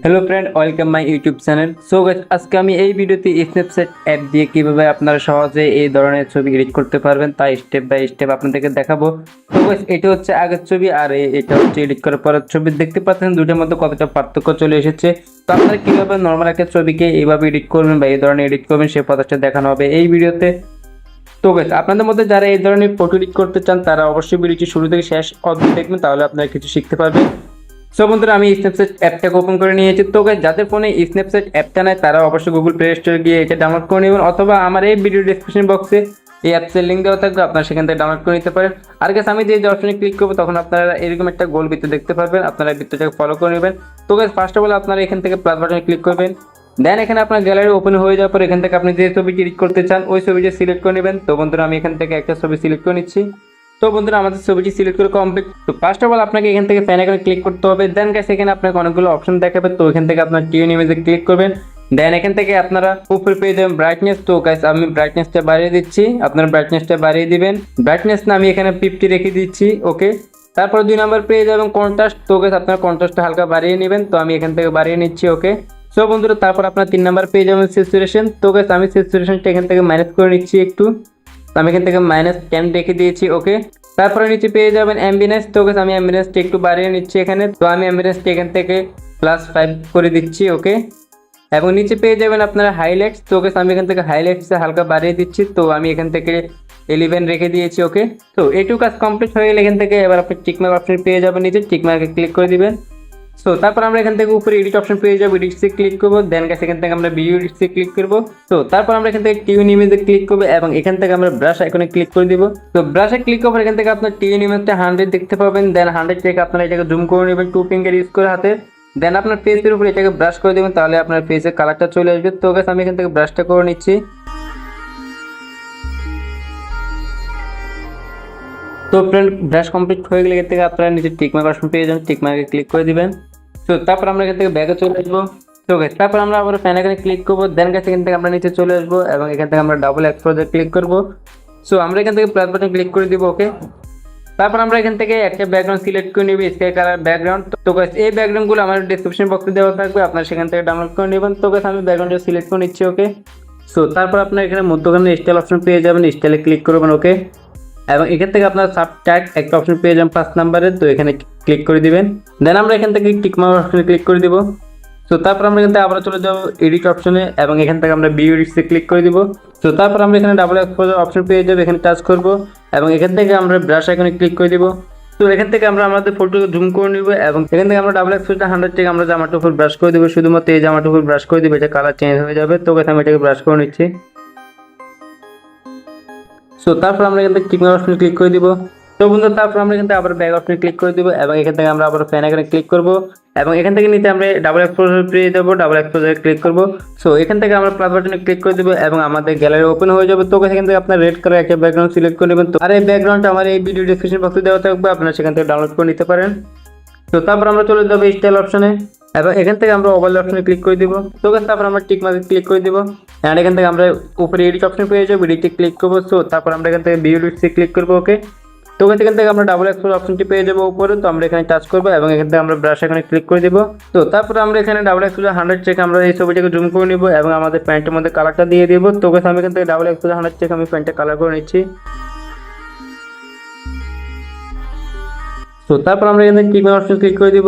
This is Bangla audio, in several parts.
Hello friend, welcome my YouTube channel. So guys, আজকে আমি এই ভিডিওতে স্ন্যাপচ্যাট অ্যাপ দিয়ে কিভাবে আপনারা সহজে এই ধরনের ছবি এডিট করতে পারবেন তাই স্টেপ বাই স্টেপ আপনাদেরকে দেখাবো। তো গাইস, এটা হচ্ছে আগের ছবি আর এটা হচ্ছে এডিট করার পরের ছবি। দেখতে পাচ্ছেন দুটোর মধ্যে কতটা পার্থক্য চলে এসেছে। তো আপনারা কিভাবে নর্মাল একটা ছবিকে এইভাবে এডিট করবেন বা এই ধরনের এডিট করবেন সেই প্রসেসটা দেখানো হবে এই ভিডিওতে। তো গাইস, আপনাদের মধ্যে যারা এই ধরনের ফটো এডিট করতে চান তারা অবশ্যই ভিডিওটি শুরু থেকে শেষ অবধি দেখবেন, তাহলে আপনারা কিছু শিখতে পারবেন। সো বন্ধুরা, আমি স্ন্যাপচ্যাট অ্যাপটাকে ওপেন করে নিয়েছি। তো গাইস, যাদের ফোনে স্ন্যাপচ্যাট অ্যাপটা নেয় তারা অবশ্যই গুগল প্লে স্টোরে গিয়ে এটা ডাউনলোড করে নেবেন, অথবা আমার এই ভিডিও ডিসক্রিপশন বক্সে এই অ্যাপসের লিঙ্ক দেওয়া থাকবে, আপনারা সেখান থেকে ডাউনলোড করে নিতে পারেন। আর গাইস, আমি যে অপশনে ক্লিক করবো তখন আপনারা এরকম একটা গোল বৃত্ত দেখতে পারবেন, আপনারা বৃত্তটাকে ফলো করে নেবেন। তো গাইস, ফার্স্ট অফ অল আপনারা এখান থেকে প্লাস বাটনে ক্লিক করবেন। দেন এখানে আপনার গ্যালারি ওপেন হয়ে যাওয়ার পর এখান থেকে আপনি যে ছবিটি এডিট করতে চান ওই ছবিটি সিলেক্ট করে নেবেন। তো বন্ধুরা, আমি এখান থেকে একটা ছবি সিলেক্ট করে নিচ্ছি। তো বন্ধুরা, আমাদের ছবিটি সিলেক্ট করে কমপ্লিট। তো ফার্স্ট অফ অল আপনাকে এখান থেকে প্যান আইকনে ক্লিক করতে হবে। দেন গাইস, এখানে আপনাকে অনেকগুলো অপশন দেখাবে, তো এখান থেকে আপনার টিউন ইমেজে ক্লিক করবেন। দেন এখান থেকে আপনারা উপরে পেয়ে যাবেন ব্রাইটনেস। তো গাইস, আমি ব্রাইটনেসটা বাড়িয়ে দিচ্ছি, আপনারা ব্রাইটনেসটা বাড়িয়ে দিবেন। ব্রাইটনেস না আমি এখানে 50 রেখে দিচ্ছি, ওকে। তারপর 2 নাম্বার পেয়ে যাবেন কন্ট্রাস্ট। তো গাইস, আপনারা কন্ট্রাস্টটা হালকা বাড়িয়ে নেবেন, তো আমি এখান থেকে বাড়িয়ে নিচ্ছি, ওকে। সো বন্ধুরা, তারপর আপনার 3 নাম্বার পেয়ে যাবেন স্যাচুরেশন। তো গাইস, আমি স্যাচুরেশনটা এখান থেকে মাইনাস করে নিচ্ছি একটু, তো আমি এখান থেকে -10 রেখে দিয়েছি, ওকে। তারপরে নিচে পেয়ে যাবেন অ্যাম্বিয়েন্স। তো গাইস, আমি অ্যাম্বিয়েন্সটা একটু বাড়িয়ে নিচ্ছি এখানে, তো আমি অ্যাম্বিয়েন্সটা এখান থেকে +5 করে দিচ্ছি, ওকে। এবং নিচে পেয়ে যাবেন আপনারা হাইলাইটস। তো গাইস, আমি এখান থেকে হাইলাইটসটা হালকা বাড়িয়ে দিচ্ছি, তো আমি এখান থেকে 11 রেখে দিয়েছি, ওকে। তো এইটুকু কাজ কমপ্লিট হয়ে গেলে এখান থেকে এবার আপনি টিকমার্ক অপশন পেয়ে যাবেন, নিচে টিকমার্কে ক্লিক করে দিবেন। সো তারপর আমরা এখান থেকে উপরে এডিট অপশন পেয়ে যাবো, এডিটসে ক্লিক করবো। দেন গাইস, এখান থেকে আমরা ভিডিও এডিটসে ক্লিক করবো। তো তারপর আমরা এখান থেকে টিউন ইমেজে ক্লিক করবো এবং এখান থেকে আমরা ব্রাশ আইকনে ক্লিক করে দিব। তো ব্রাশে ক্লিক করার এখান থেকে আপনার টিউন ইমেজটা 100 দেখতে পাবেন। দেন 100 থেকে আপনারা এটাকে জুম করে নেবেন 2 ফিঙ্গার ইউজ করে হাতে। দেন আপনার ফেসের উপরে এটাকে ব্রাশ করে দেবেন, তাহলে আপনার ফেসের কালারটা চলে আসবে। তো গাইস, আমি এখান থেকে ব্রাশটা করে নিচ্ছি। তো ফ্রেন্ড, ব্রাশ কমপ্লিট হয়ে গেলে এখান থেকে আপনারা নিচে টিকমার্ক অপশন পেয়ে যাবেন, টিকমার্কে ক্লিক করে দিবেন। তো তারপর আমরা এখান থেকে ব্যাগে চলে আসবো। তো গাইস, তারপর আমরা আবার প্যান আইকনে ক্লিক করবো। দেন গাইস, এখান থেকে আমরা নিচে চলে আসবো এবং এখান থেকে আমরা ডাবল এক্সপোজার ক্লিক করবো। সো আমরা এখান থেকে প্লাস বাটন ক্লিক করে দিব, ওকে। তারপর আমরা এখান থেকে একটা ব্যাকগ্রাউন্ড সিলেক্ট করে নিব, স্কাই কালার ব্যাকগ্রাউন্ড। তো গাইস, এই ব্যাকগ্রাউন্ডগুলো আমার ডেসক্রিপশন বক্সে দেওয়া থাকবে, আপনারা সেখান থেকে ডাউনলোড করে নেবেন। তো গাইস, আমি ব্যাকগ্রাউন্ডটা সিলেক্ট করে নিচ্ছি, ওকে। সো তারপর আপনার এখানে মধ্যখানে স্টাইল অপশন পেয়ে যাবেন, স্টাইলে ক্লিক করবেন, ওকে। এবং এখান থেকে আপনার সাবট্যাগ একটা অপশন পেয়ে যাবেন 5 নাম্বারে, তো এখানে ক্লিক করে দিবেন। দেন আমরা এখান থেকে টিকমার্ক অপশনে ক্লিক করে দিব। তো তারপর আমরা এখান থেকে আবার চলে যাব এডিট অপশনে এবং এখান থেকে আমরা ভিউ এডিটসে ক্লিক করে দিব। তো তারপর আমরা এখানে ডাবল এক্সপোজার অপশন পেয়ে যাবো, এখানে টাচ করব এবং এখান থেকে আমরা ব্রাশ আইকনে ক্লিক করে দিব। তো এখান থেকে আমরা আমাদের ফটোকে জুম করে নিব এবং এখান থেকে আমরা ডাবল এক্সপোজার 100 থেকে আমরা জামাটার উপর ব্রাশ করে দিব, শুধুমাত্র এই জামাটার উপর ব্রাশ করে দিব, এটা কালার চেঞ্জ হয়ে যাবে। তো আমি এটাকে ব্রাশ করে নিচ্ছি। সো তারপর আমরা এখান থেকে টিকমার্ক অপশনে ক্লিক করে দিব। তো বন্ধুরা, তারপর আমরা এখান থেকে আবার ব্যাক অপশনে ক্লিক করে দিব এবং এখান থেকে আমরা আবার প্যান আইকনে ক্লিক করব এবং এখান থেকে নিচে আমরা ডাবল এক্সপোজার পেয়ে যাব, ডাবল এক্সপোজারে ক্লিক করব। সো এখান থেকে আমরা প্লাস বাটনে ক্লিক করে দিব এবং আমাদের গ্যালারি ওপেন হয়ে যাবে। তো এখান থেকে আপনার রেড কালার একটা ব্যাকগ্রাউন্ড সিলেক্ট করে নেবেন। তো আর এই ব্যাকগ্রাউন্ডটা আমার এই ভিডিও ডেসক্রিপশন বক্সে দেওয়া থাকবে, আপনারা সেখান থেকে ডাউনলোড করে নিতে পারেন। তো তারপর আমরা চলে যাবো স্টাইল অপশনে এবং এখান থেকে আমরা ওভারলে অপশনে ক্লিক করে দিব। তো তারপর আমরা টিক মার্কে ক্লিক করে দিব এন্ড এখান থেকে আমরা উপরে এডিট অপশন পেয়ে যাবো, এডিটে ক্লিক করবো। সো তারপর আমরা এখান থেকে ভিউ এডিটসে ক্লিক করবো, ওকে। তো এখান থেকে আমরা ডাবল এক্সপোজার অপশনটি পেয়ে যাবো উপরে, তো আমরা এখানে টাচ করবো এবং এখান থেকে আমরা ব্রাশ এখানে ক্লিক করে দিব। তো তারপর আমরা এখানে ডাবল এক্সপোজার 100 থেকে আমরা এই ছবিটাকে জুম করে নিব এবং আমাদের প্যান্টের মধ্যে কালারটা দিয়ে দিব। তো আমি এখান থেকে ডাবল এক্সপোজার 100 থেকে আমি প্যান্টটা কালার করে নিচ্ছি। তো তারপর আমরা এখান থেকে টিকমার্ক অপশন ক্লিক করে দিব।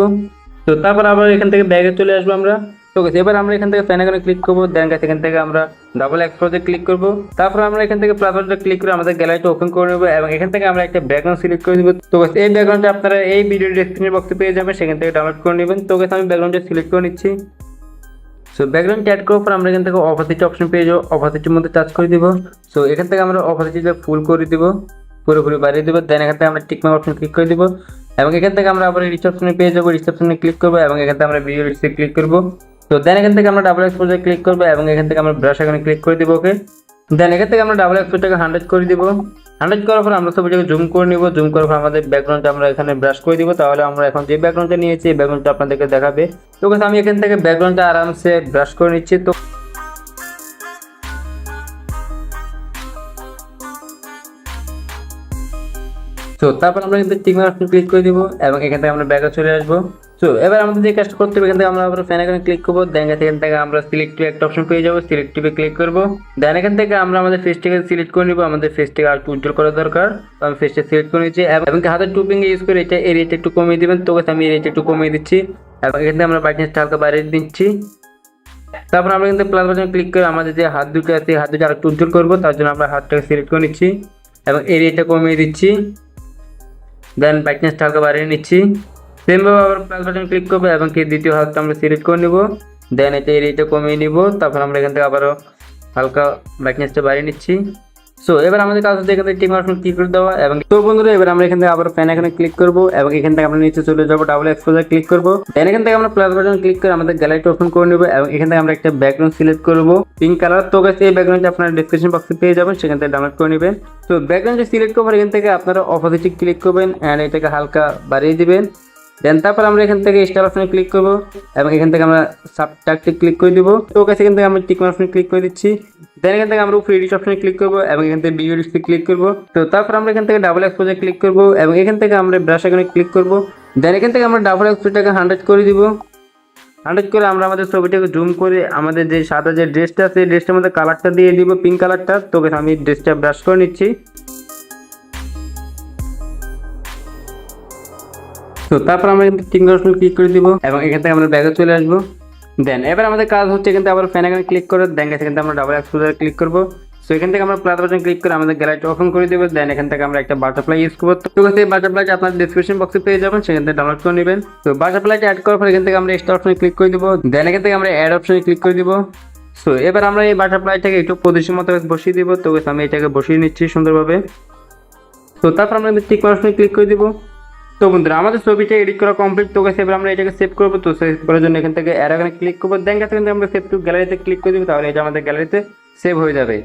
তো তারপর আবার এখান থেকে ব্যাগে চলে আসবো আমরা। তো এবার আমরা এখান থেকে প্যান আইকনে ক্লিক করবো। দেন এখান থেকে আমরা ডাবল এক্সপোজারে ক্লিক করবো। তারপর আমরা এখান থেকে প্লাস বাটনে ক্লিক করে আমাদের গ্যালারিটা ওপেন করে নেবো এবং এখান থেকে আমরা একটা ব্যাকগ্রাউন্ড সিলেক্ট করে দিব। তো এই ব্যাকগ্রাউন্ডটা আপনারা এই ভিডিও ডেসক্রিপশন বক্সে পেয়ে যাবেন, সেখান থেকে ডাউনলোড করে নেবেন। তো আমি ব্যাকগ্রাউন্ডটা সিলেক্ট করে নিচ্ছি। সো ব্যাকগ্রাউন্ড অ্যাড করার পর আমরা এখান থেকে অপাসিটি অপশন পেয়ে যাবো, অপাসিটির মধ্যে টাচ করে দিব। সো এখান থেকে আমরা অপাসিটিটা ফুল করে দিব, পুরোপুরি বাড়িয়ে দেবো। দেন এখান থেকে আমরা টিকমার্ক অপশন ক্লিক করে দিব এবং এখান থেকে আমরা আবার রিসেপশনে পেয়ে যাবো, রিসেপশনে ক্লিক করবো এবং এখান থেকে আমরা ভিডিও এডিটসে ক্লিক করবো। তো দেন এখান থেকে আমরা ডাবল এক্সপোজারে ক্লিক করবো এবং এখান থেকে আমরা ব্রাশ এখানে ক্লিক করে দিব, ওকে। দেন এখান থেকে আমরা ডাবল এক্সপোজারটাকে 100 করে দিব। 100 করার পর আমরা ছবিটাকে জুম করে নিব, জুম করার পর আমাদের ব্যাকগ্রাউন্ডটা আমরা এখানে ব্রাশ করে দিব, তাহলে আমরা এখন যে ব্যাকগ্রাউন্ডটা নিয়েছি এই ব্যাকগ্রাউন্ডটা আপনাদেরকে দেখাবে। তো আমি এখান থেকে ব্যাকগ্রাউন্ডটা আরামসে ব্রাশ করে নিচ্ছি। তো তো তারপর আমরা কিন্তু টিক মার্ক অপশন ক্লিক করে দিব এবং এখান থেকে আমরা ব্যাকে চলে আসবো। তো এবার আমাদের যে কাজটা করতে হবে, এখান থেকে আমরা আবার ফ্যান আইকনে ক্লিক করবো, দেন এখান থেকে আমরা সিলেক্টিভ একটা অপশন পেয়ে যাবো, সিলেক্টিভে ক্লিক করবো। দেন এখান থেকে আমরা আমাদের ফেসটাকে সিলেক্ট করে নিবো, আমাদের ফেসটাকে আর একটু উজ্জ্বল করা দরকার, তো আমি ফেসটা সিলেক্ট করে নিচ্ছি এবং হাতের টুপিং ইউজ করে এটা এরিয়াটা একটু কমিয়ে দিবেন। তো আমি এরিয়াটা একটু কমিয়ে দিচ্ছি এবং এখান থেকে আমরা ব্রাইটনেসটা হালকা বাড়িয়ে দিচ্ছি। তারপর আমরা কিন্তু প্লাস বাটন ক্লিক করে আমাদের যে হাত দুটো আছে হাত দুটো আরেকটু উজ্জ্বল করবো, তার জন্য আমরা হাতটাকে সিলেক্ট করে নিচ্ছি এবং এরিয়াটা কমিয়ে দিচ্ছি, দেন ব্রাইটনেসটা হালকা বাড়িয়ে নিচ্ছি। সেমভাবে আবার প্লাস বাটন ক্লিক করবো এবং দ্বিতীয় হাতটা আমরা সিলেক্ট করে নিব, দেন এটা এরিয়াটা কমিয়ে নিব। তারপর আমরা এখান থেকে আবারও হালকা ব্রাইটনেসটা বাড়িয়ে নিচ্ছি। সো এবার আমাদের কাজ হচ্ছে এখান থেকে টিক মার্ক ক্লিক করে দেওয়া এবং তো বন্ধুরা এবার আমরা এখান থেকে আবার ফ্যান এখানে ক্লিক করবো এবং এখান থেকে আমরা নিচে চলে যাবো, ডাবল এক্সপোজার ক্লিক করবো। দেন এখান থেকে আমরা প্লাস বাটন ক্লিক করে আমাদের গ্যালারিটা ওপেন করে নেবো এবং এখান থেকে আমরা একটা ব্যাকগ্রাউন্ড সিলেক্ট করবো পিঙ্ক কালার। তো গাইস এই ব্যাকগ্রাউন্ডটা আপনারা ডেসক্রিপশন বক্সে পেয়ে যাবেন, সেখান থেকে ডাউনলোড করে নেবেন। তো ব্যাকগ্রাউন্ডটা সিলেক্ট করবার এখান থেকে আপনারা অপোজিটে ক্লিক করবেন অ্যান্ড এটাকে হালকা বাড়িয়ে দিবেন। দেন তারপর আমরা এখান থেকে স্টার অপশনে ক্লিক করবো এবং এখান থেকে আমরা সাবটাইটেলে ক্লিক করে দিব। তো গাইস এখান থেকে আমরা টিক মার্ক অপশনে ক্লিক করে দিচ্ছি। দেন এখান থেকে আমরা উপরে এডিট অপশনে ক্লিক করবো এবং এখান থেকে ভিডিও এডিটে ক্লিক করবো। তো তারপর আমরা এখান থেকে ডাবল এক্সপোজার ক্লিক করবো এবং এখান থেকে আমরা ব্রাশ আইকনে ক্লিক করবো। দেন এখান থেকে আমরা ডাবল এক্সপোজারটাকে 100 করে দিব। 100 করে আমরা আমাদের ছবিটাকে জুম করে আমাদের যে সাদা যে ড্রেসটা আছে এই ড্রেসটার মধ্যে কালারটা দিয়ে দিব, পিঙ্ক কালারটা। তো গাইস আমি ড্রেসটা ব্রাশ করে নিচ্ছি। তো তারপর আমরা কিন্তু টিক মার্ক অপশনে ক্লিক করে দিব এবং এখান থেকে আমরা ব্যাগে চলে আসবো। দেন এবার আমাদের কাজ হচ্ছে এখান থেকে আবার ফ্যান আইকনে ক্লিক করে দেন এখান থেকে আমরা ডাবল এক্সপোজারে ক্লিক করবো। সো এখান থেকে আমরা প্লাস বাটন ক্লিক করে আমাদের গ্যালারিটা ওপেন করে দেবো। দেন এখান থেকে আমরা একটা বাটারফ্লাই ইউজ করবো। তো এই বাটারফ্লাইটা আপনার ডেসক্রিপশন বক্সে পেয়ে যাবেন, সেখান থেকে ডাউনলোড করে নেবেন। তো বাটারফ্লাইটা অ্যাড করার পর এখান থেকে আমরা স্টার অপশনে ক্লিক করে দিব। দেন এখান থেকে আমরা অ্যাড অপশনে ক্লিক করে দিব। সো এবার আমরা এই বাটারফ্লাইটাকে একটু পজিশন মতো বসিয়ে দিব। তো আমি এটাকে বসিয়ে নিচ্ছি সুন্দরভাবে। তো তারপর আমরা টিক মার্ক অপশনে ক্লিক করে দিব। তো বন্ধুরা আমাদের ছবিটা এডিট করা কমপ্লিট। তো গাইস এবার আমরা এটাকে সেভ করবো। তো সেভ করার জন্য এখান থেকে অ্যারো আইকনে ক্লিক করবো, দেন এখান থেকে আমরা সেভ টু গ্যালারিতে ক্লিক করে দিব, তাহলে এটা আমাদের গ্যালারিতে সেভ হয়ে যাবে।